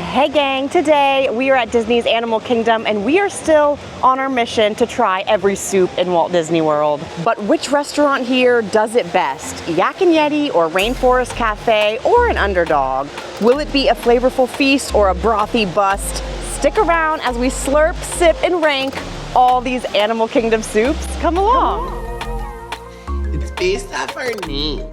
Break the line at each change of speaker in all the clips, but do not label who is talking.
Hey gang, today we are at Disney's Animal Kingdom and we are still on our mission to try every soup in Walt Disney World. But which restaurant here does it best? Yak Yeti or Rainforest Café or an Underdog? Will it be a flavorful feast or a brothy bust? Stick around as we slurp, sip, and rank all these Animal Kingdom soups. Come along.
It's based off our name.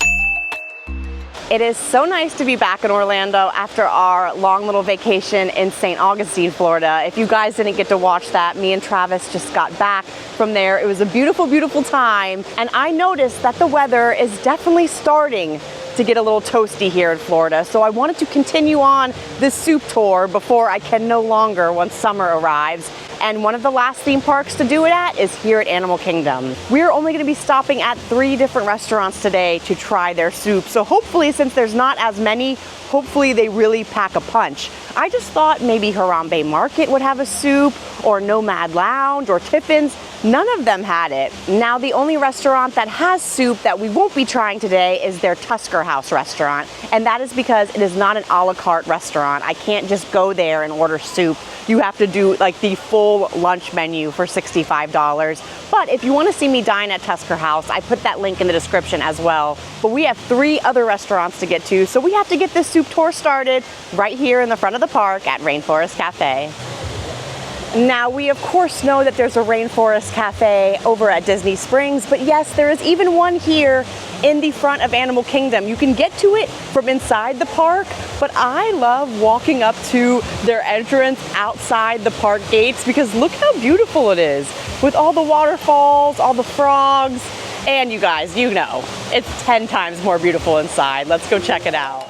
It is so nice to be back in Orlando after our long little vacation in St. Augustine, Florida. If you guys didn't get to watch that, me and Travis just got back from there. It was a beautiful, beautiful time. And I noticed that the weather is definitely starting to get a little toasty here in Florida. So I wanted to continue on this soup tour before I can no longer once summer arrives. And one of the last theme parks to do it at is here at Animal Kingdom. We're only gonna be stopping at 3 different restaurants today to try their soup. So hopefully, since there's not as many, hopefully they really pack a punch. I just thought maybe Harambe Market would have a soup, or Nomad Lounge, or Tiffin's. None of them had it. Now, the only restaurant that has soup that we won't be trying today is their Tusker House restaurant. And that is because it is not an a la carte restaurant. I can't just go there and order soup. You have to do like the full lunch menu for $65. But if you want to see me dine at Tusker House, I put that link in the description as well. But we have 3 other restaurants to get to, so we have to get this soup tour started right here in the front of the park at Rainforest Café. Now, we of course know that there's a Rainforest Cafe over at Disney Springs, but yes, there is even one here in the front of Animal Kingdom. You can get to it from inside the park, but I love walking up to their entrance outside the park gates because look how beautiful it is with all the waterfalls, all the frogs, and you guys, you know, it's 10 times more beautiful inside. Let's go check it out.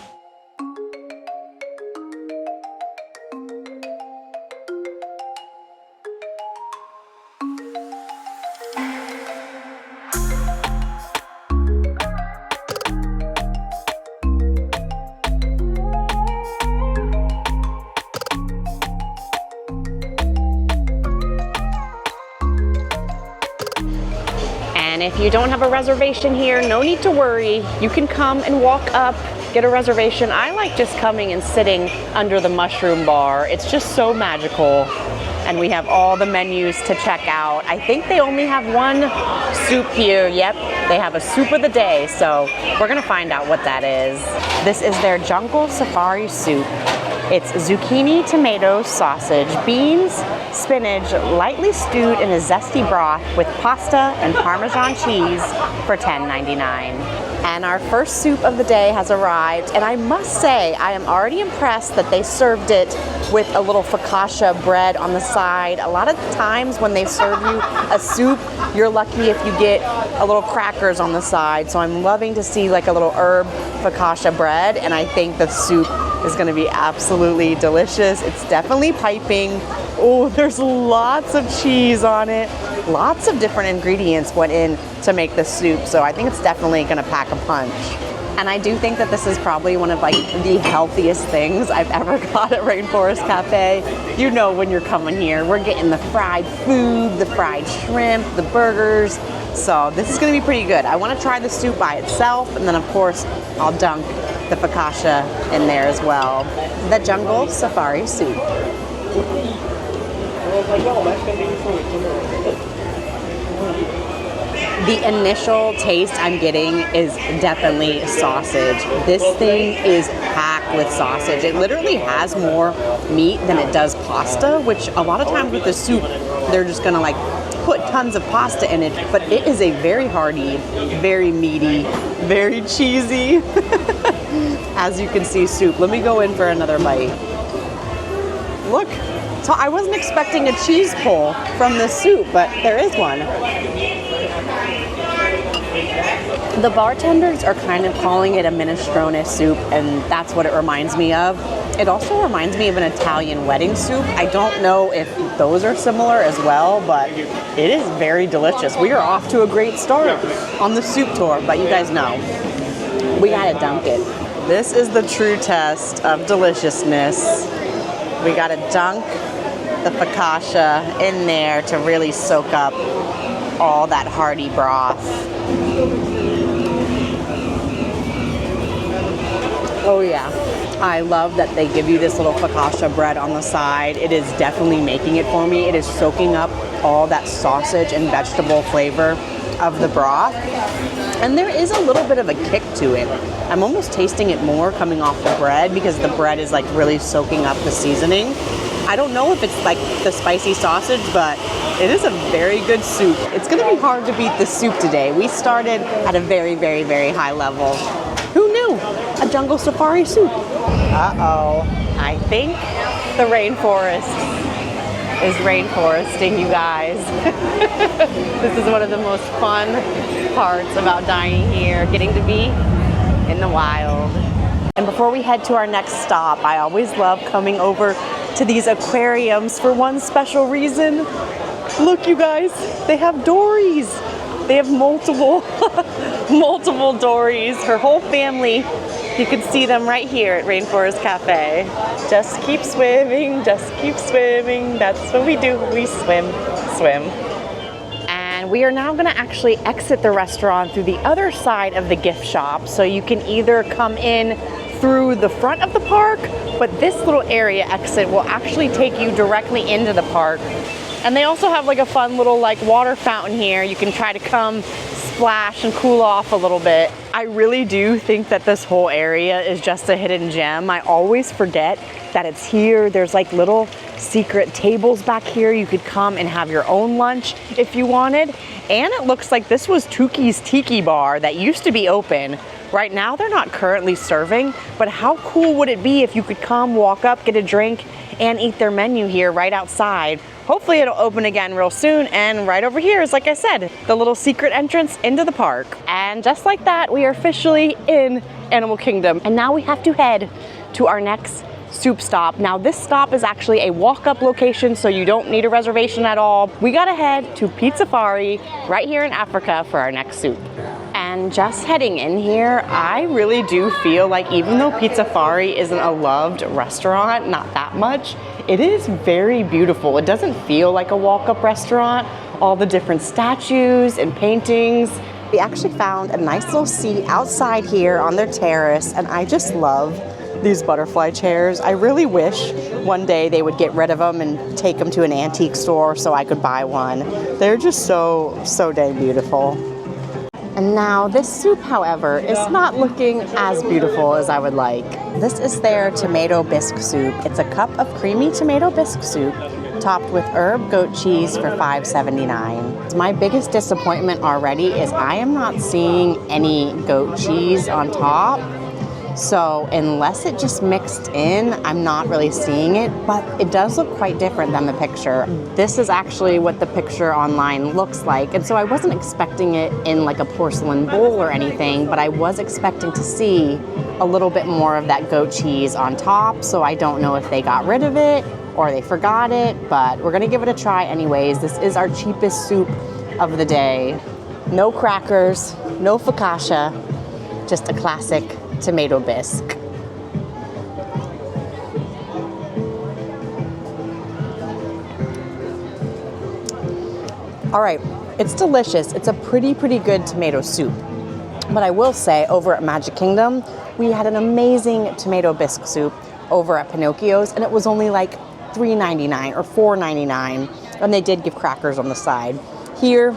And if you don't have a reservation here, no need to worry. You can come and walk up, get a reservation. I like just coming and sitting under the mushroom bar. It's just so magical. And we have all the menus to check out. I think they only have one soup here. Yep, they have a soup of the day. So we're gonna find out what that is. This is their Jungle Safari soup. It's zucchini, tomatoes, sausage, beans, spinach, lightly stewed in a zesty broth with pasta and Parmesan cheese for $10.99. And our first soup of the day has arrived, and I must say, I am already impressed that they served it with a little focaccia bread on the side. A lot of times when they serve you a soup, you're lucky if you get a little crackers on the side. So I'm loving to see like a little herb focaccia bread, and I think the soup is gonna be absolutely delicious. It's definitely piping. Oh, there's lots of cheese on it. Lots of different ingredients went in to make this soup, so I think it's definitely gonna pack a punch. And I do think that this is probably one of like the healthiest things I've ever got at Rainforest Cafe. You know when you're coming here, we're getting the fried food, the fried shrimp, the burgers. So this is gonna be pretty good. I wanna try the soup by itself, and then of course, I'll dunk the focaccia in there as well. The Jungle Safari soup. The initial taste I'm getting is definitely sausage. This thing is packed with sausage. It literally has more meat than it does pasta, which a lot of times with the soup, they're just gonna like put tons of pasta in it, but it is a very hearty, very meaty, very cheesy, as you can see, soup. Let me go in for another bite. Look, so I wasn't expecting a cheese pull from this soup, but there is one. The bartenders are kind of calling it a minestrone soup, and that's what it reminds me of. It also reminds me of an Italian wedding soup. I don't know if those are similar as well, but it is very delicious. We are off to a great start on the soup tour, but you guys know, we gotta dunk it. This is the true test of deliciousness. We gotta dunk the focaccia in there to really soak up all that hearty broth. Oh yeah, I love that they give you this little focaccia bread on the side. It is definitely making it for me. It is soaking up all that sausage and vegetable flavor of the broth. And there is a little bit of a kick to it. I'm almost tasting it more coming off the bread because the bread is like really soaking up the seasoning. I don't know if it's like the spicy sausage, but it is a very good soup. It's gonna be hard to beat the soup today. We started at a very, very, very high level. Who knew? A jungle safari soup. Uh-oh. I think the rainforest is rainforesting, you guys. This is one of the most fun parts about dining here, getting to be in the wild. And before we head to our next stop, I always love coming over to these aquariums for one special reason. Look, you guys, they have dories. They have multiple, multiple dories. Her whole family, you can see them right here at Rainforest Café. Just keep swimming, just keep swimming. That's what we do, we swim, swim. And we are now gonna actually exit the restaurant through the other side of the gift shop. So you can either come in through the front of the park, but this little area exit will actually take you directly into the park. And they also have like a fun little like water fountain here. You can try to come splash and cool off a little bit. I really do think that this whole area is just a hidden gem. I always forget that it's here. There's like little secret tables back here. You could come and have your own lunch if you wanted. And it looks like this was Tuki's Tiki Bar that used to be open. Right now they're not currently serving, but how cool would it be if you could come, walk up, get a drink, and eat their menu here right outside. Hopefully it'll open again real soon, and right over here is, like I said, the little secret entrance into the park. And just like that, we are officially in Animal Kingdom. And now we have to head to our next soup stop. Now this stop is actually a walk-up location, so you don't need a reservation at all. We gotta head to Pizzafari right here in Africa for our next soup. And just heading in here, I really do feel like even though Pizzafari isn't a loved restaurant, not that much, it is very beautiful. It doesn't feel like a walk-up restaurant. All the different statues and paintings. We actually found a nice little seat outside here on their terrace, and I just love these butterfly chairs. I really wish one day they would get rid of them and take them to an antique store so I could buy one. They're just so dang beautiful. And now this soup, however, is not looking as beautiful as I would like. This is their tomato bisque soup. It's a cup of creamy tomato bisque soup topped with herb goat cheese for $5.79. My biggest disappointment already is I am not seeing any goat cheese on top. So unless it just mixed in, I'm not really seeing it, but it does look quite different than the picture. This is actually what the picture online looks like. And so I wasn't expecting it in like a porcelain bowl or anything, but I was expecting to see a little bit more of that goat cheese on top. So I don't know if they got rid of it or they forgot it, but we're gonna give it a try anyways. This is our cheapest soup of the day. No crackers, no focaccia, just a classic tomato bisque. All right, it's delicious. It's a pretty good tomato soup. But I will say, over at Magic Kingdom, we had an amazing tomato bisque soup over at Pinocchio's, and it was only like $3.99 or $4.99, and they did give crackers on the side. Here,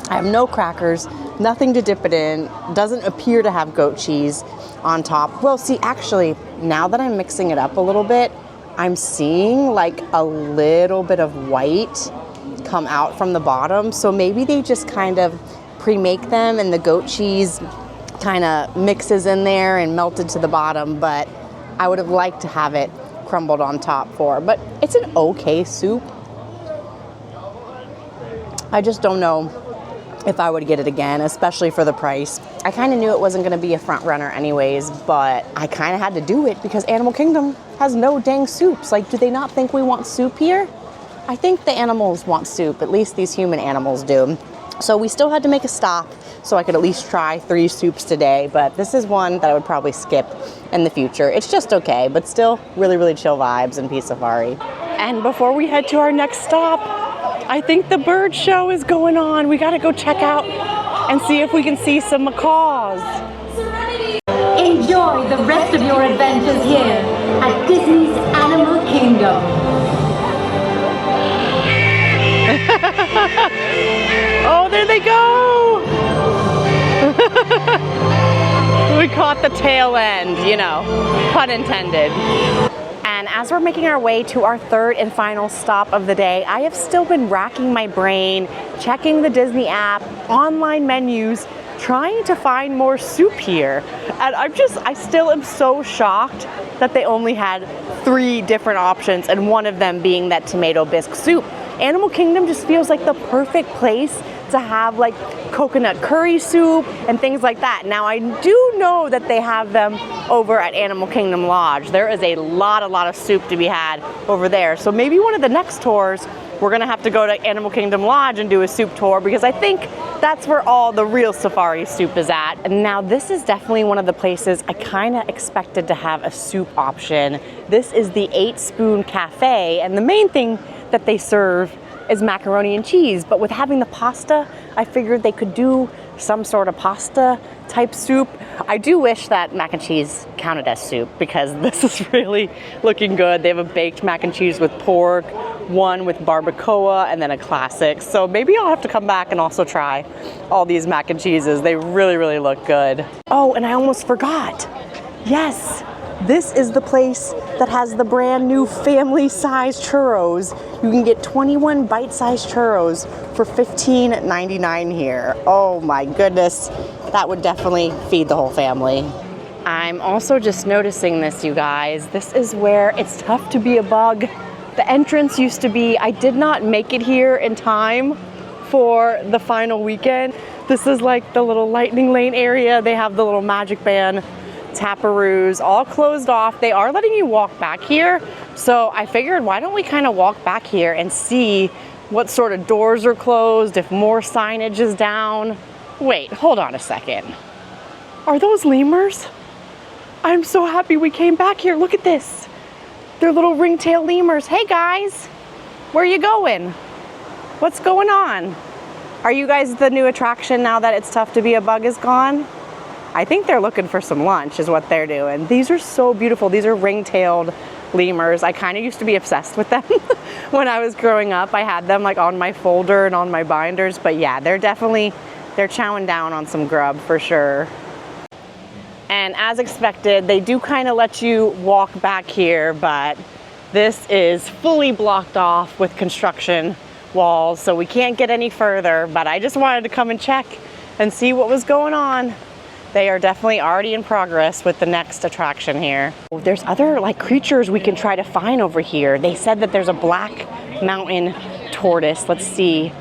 I have no crackers, nothing to dip it in, doesn't appear to have goat cheese on top. Well, see, actually, now that I'm mixing it up a little bit, I'm seeing like a little bit of white come out from the bottom. So maybe they just kind of pre-make them and the goat cheese kind of mixes in there and melted to the bottom, but I would have liked to have it crumbled on top but it's an okay soup. I just don't know if I would get it again, especially for the price. I kind of knew it wasn't gonna be a front runner anyways, but I kind of had to do it because Animal Kingdom has no dang soups. Like, do they not think we want soup here? I think the animals want soup, at least these human animals do. So we still had to make a stop so I could at least try 3 soups today, but this is one that I would probably skip in the future. It's just okay, but still really chill vibes in Pizzafari. And before we head to our next stop, I think the bird show is going on. We gotta go check out and see if we can see some macaws.
Enjoy enjoy the rest of your adventures here at Disney's Animal Kingdom.
Oh, there they go! We caught the tail end, you know, pun intended. And as we're making our way to our third and final stop of the day, I have still been racking my brain, checking the Disney app, online menus, trying to find more soup here. And I still am so shocked that they only had 3 different options, and one of them being that tomato bisque soup. Animal Kingdom just feels like the perfect place to have like coconut curry soup and things like that. Now I do know that they have them over at Animal Kingdom Lodge. There is a lot of soup to be had over there. So maybe one of the next tours, we're gonna have to go to Animal Kingdom Lodge and do a soup tour, because I think that's where all the real safari soup is at. And now this is definitely one of the places I kind of expected to have a soup option. This is the 8-Spoon Cafe, and the main thing that they serve is macaroni and cheese, but with having the pasta, I figured they could do some sort of pasta type soup. I do wish that mac and cheese counted as soup, because this is really looking good. They have a baked mac and cheese with pork, one with barbacoa, and then a classic. So maybe I'll have to come back and also try all these mac and cheeses. They really look good. Oh, and I almost forgot. Yes, this is the place that has the brand new family-sized churros. You can get 21 bite-sized churros for $15.99 here. Oh my goodness, that would definitely feed the whole family. I'm also just noticing this, you guys. This is where it's tough to be a bug. The entrance used to be, I did not make it here in time for the final weekend. This is like the little lightning lane area. They have the little magic band taparoos all closed off. They are letting you walk back here, so I figured, why don't we kind of walk back here and see what sort of doors are closed, if more signage is down. Wait, hold on a second. Are those lemurs? I'm so happy we came back here. Look at this. They're little ringtail lemurs. Hey guys, where are you going? What's going on? Are you guys the new attraction now that It's Tough to Be a Bug is gone? I think they're looking for some lunch is what they're doing. These are so beautiful. These are ring-tailed lemurs. I kind of used to be obsessed with them when I was growing up. I had them like on my folder and on my binders, but yeah, they're chowing down on some grub for sure. And as expected, they do kind of let you walk back here, but this is fully blocked off with construction walls, so we can't get any further, but I just wanted to come and check and see what was going on. They are definitely already in progress with the next attraction here. There's other like creatures we can try to find over here. They said that there's a black mountain tortoise. Let's see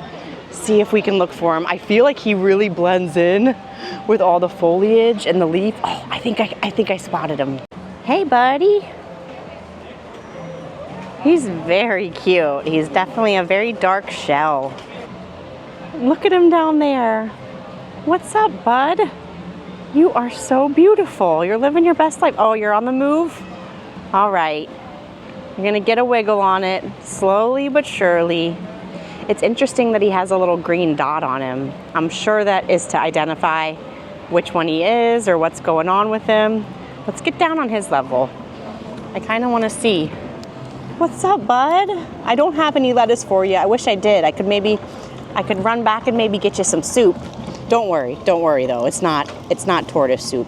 if we can look for him. I feel like he really blends in with all the foliage and the leaf. Oh, I think I spotted him. Hey, buddy. He's very cute. He's definitely a very dark shell. Look at him down there. What's up, bud? You are so beautiful. You're living your best life. Oh, you're on the move? All right. You're gonna get a wiggle on it, slowly but surely. It's interesting that he has a little green dot on him. I'm sure that is to identify which one he is or what's going on with him. Let's get down on his level. I kind of want to see. What's up, bud? I don't have any lettuce for you. I wish I did. I could run back and maybe get you some soup. Don't worry though, it's not tortoise soup.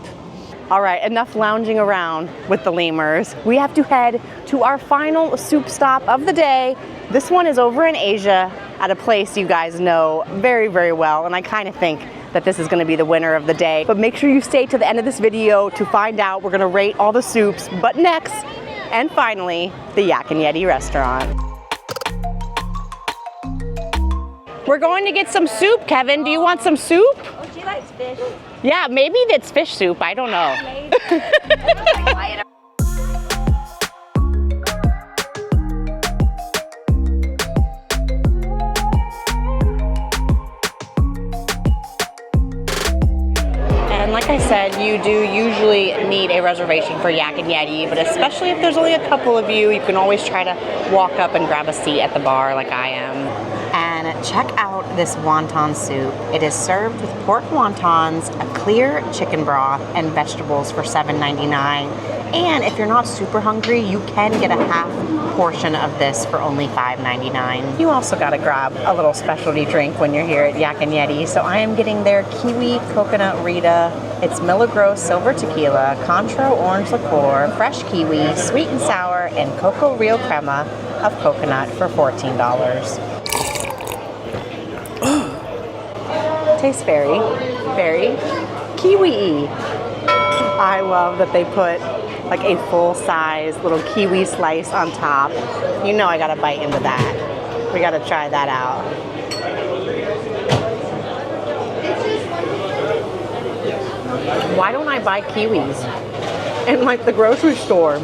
All right, enough lounging around with the lemurs. We have to head to our final soup stop of the day. This one is over in Asia at a place you guys know very well, and I kind of think that this is gonna be the winner of the day. But make sure you stay to the end of this video to find out. We're gonna rate all the soups, but next, and finally, the Yak Yeti restaurant. We're going to get some soup, Kevin. Do you want some soup?
Oh, she likes fish.
Yeah, maybe it's fish soup. I don't know. And like I said, said, you do usually need a reservation for Yak and Yeti, but especially if there's only a couple of you, you can always try to walk up and grab a seat at the bar like I am. And check out this wonton soup. It is served with pork wontons, a clear chicken broth, and vegetables for $7.99. And if you're not super hungry, you can get a half portion of this for only $5.99. You also gotta grab a little specialty drink when you're here at Yak and Yeti. So I am getting their Kiwi Coconut Rita. It's Milagros Silver Tequila, Contro Orange Liqueur, fresh kiwi, sweet and sour, and Coco Rio Crema of coconut for $14. Tastes very, very kiwi-y. I love that they put like a full-size little kiwi slice on top. You know I gotta bite into that. We gotta try that out. Why don't I buy kiwis in like the grocery store?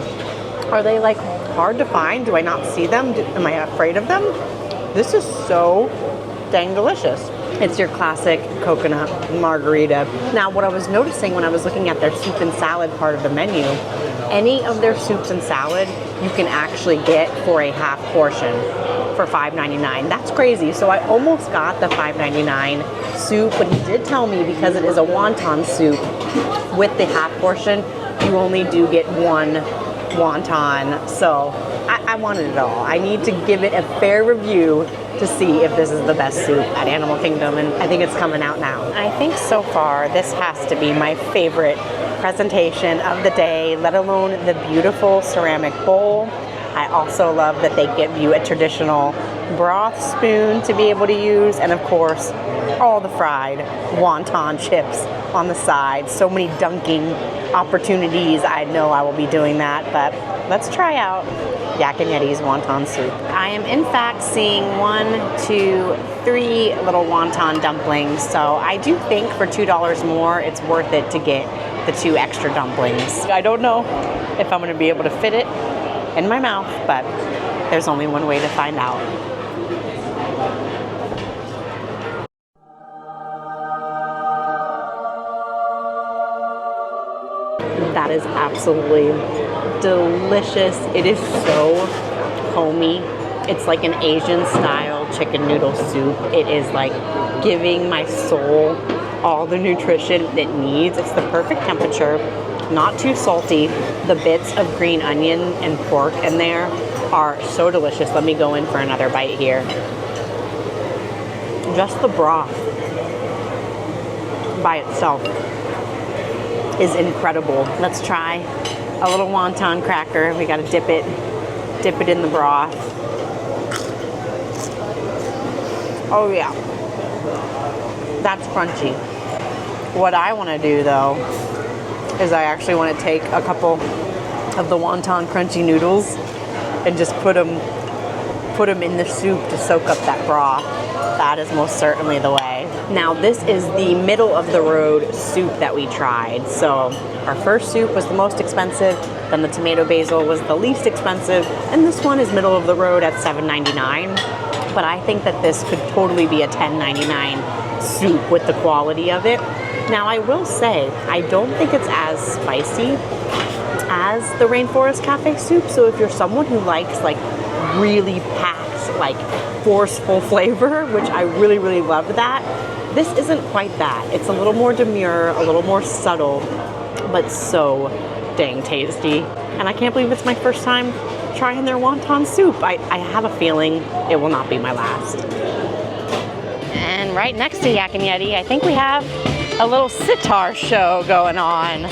Are they like hard to find? Do I not see them? Am I afraid of them? This is so dang delicious. It's your classic coconut margarita. Now, what I was noticing when I was looking at their soup and salad part of the menu, any of their soups and salad you can actually get for a half portion for $5.99. That's crazy. So I almost got the $5.99 soup, but he did tell me because it is a wonton soup with the half portion, you only do get one wonton. So I wanted it all. I need to give it a fair review to see if this is the best soup at Animal Kingdom, and I think it's coming out now. I think so far this has to be my favorite presentation of the day, let alone the beautiful ceramic bowl. I also love that they give you a traditional broth spoon to be able to use, and of course all the fried wonton chips on the side. So many dunking opportunities. I know I will be doing that, but let's try out Yak and Yeti's wonton soup. I am in fact seeing 1, 2, 3 little wonton dumplings, so I do think for $2 more it's worth it to get the 2 extra dumplings. I don't know if I'm going to be able to fit it in my mouth, but there's only one way to find out. That is absolutely delicious. It is so homey. It's like an Asian style chicken noodle soup. It is like giving my soul all the nutrition it needs. It's the perfect temperature, not too salty. The bits of green onion and pork in there are so delicious. Let me go in for another bite here. Just the broth by itself is incredible. Let's try a little wonton cracker. We gotta dip it in the broth. Oh yeah, that's crunchy. What I wanna do though, is I actually wanna take a couple of the wonton crunchy noodles and just put them in the soup to soak up that broth. That is most certainly the way. Now this is the middle of the road soup that we tried. So our first soup was the most expensive, then the tomato basil was the least expensive, and this one is middle of the road at $7.99. But I think that this could totally be a $10.99 soup with the quality of it. Now I will say, I don't think it's as spicy as the Rainforest Café soup. So if you're someone who likes like really packed, like forceful flavor, which I really, really love that, this isn't quite that. It's a little more demure, a little more subtle, but so dang tasty. And I can't believe it's my first time trying their wonton soup. I have a feeling it will not be my last. And right next to Yak and Yeti, I think we have a little sitar show going on.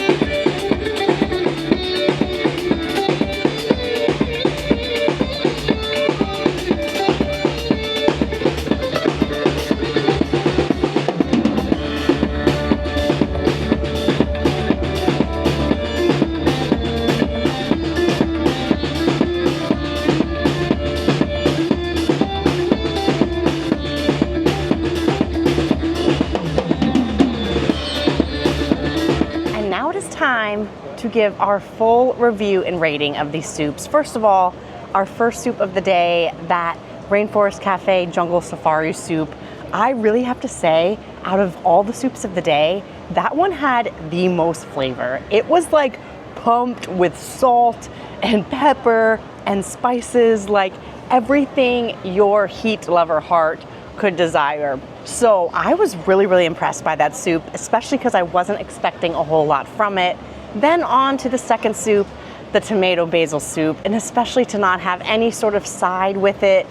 Time to give our full review and rating of these soups. First of all, our first soup of the day, that Rainforest Café Jungle Safari soup. I really have to say, out of all the soups of the day, that one had the most flavor. It was like pumped with salt and pepper and spices, like everything your heat lover heart could desire. So I was really impressed by that soup, especially because I wasn't expecting a whole lot from it. Then on to the second soup, the tomato basil soup, and especially to not have any sort of side with it.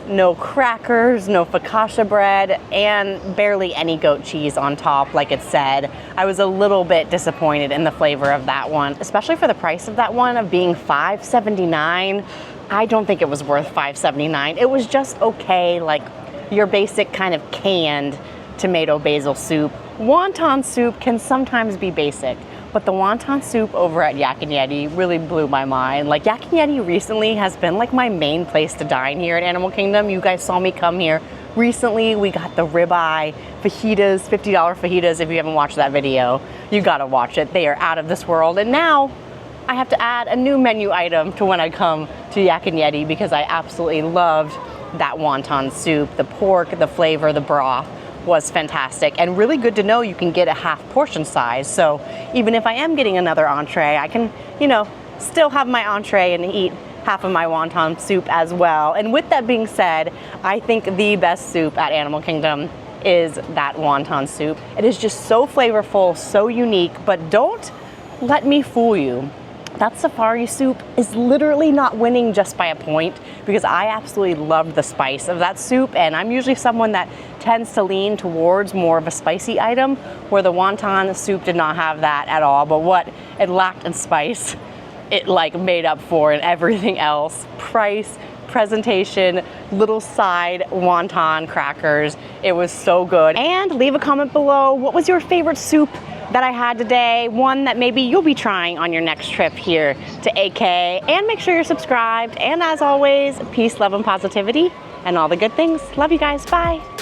No crackers, no focaccia bread, and barely any goat cheese on top like it said. I was a little bit disappointed in the flavor of that one, especially for the price of that one of being $5.79. I don't think it was worth $5.79. It was just okay, like your basic kind of canned tomato basil soup. Wonton soup can sometimes be basic, but the wonton soup over at Yak Yeti really blew my mind. Like Yak Yeti recently has been like my main place to dine here at Animal Kingdom. You guys saw me come here recently. We got the ribeye fajitas, $50 fajitas. If you haven't watched that video, you gotta watch it. They are out of this world. And now I have to add a new menu item to when I come to Yak Yeti because I absolutely loved that wonton soup. The pork, the flavor, the broth was fantastic, and really good to know you can get a half portion size. So even if I am getting another entree, I can, still have my entree and eat half of my wonton soup as well. And with that being said, I think the best soup at Animal Kingdom is that wonton soup. It is just so flavorful, so unique, but don't let me fool you. That safari soup is literally not winning just by a point, because I absolutely loved the spice of that soup, and I'm usually someone that tends to lean towards more of a spicy item, where the wonton soup did not have that at all. But what it lacked in spice, it like made up for in everything else. Price, presentation, little side wonton crackers. It was so good. And leave a comment below, what was your favorite soup that I had today, one that maybe you'll be trying on your next trip here to AK. And make sure you're subscribed. And as always, peace, love, and positivity, and all the good things. Love you guys. Bye.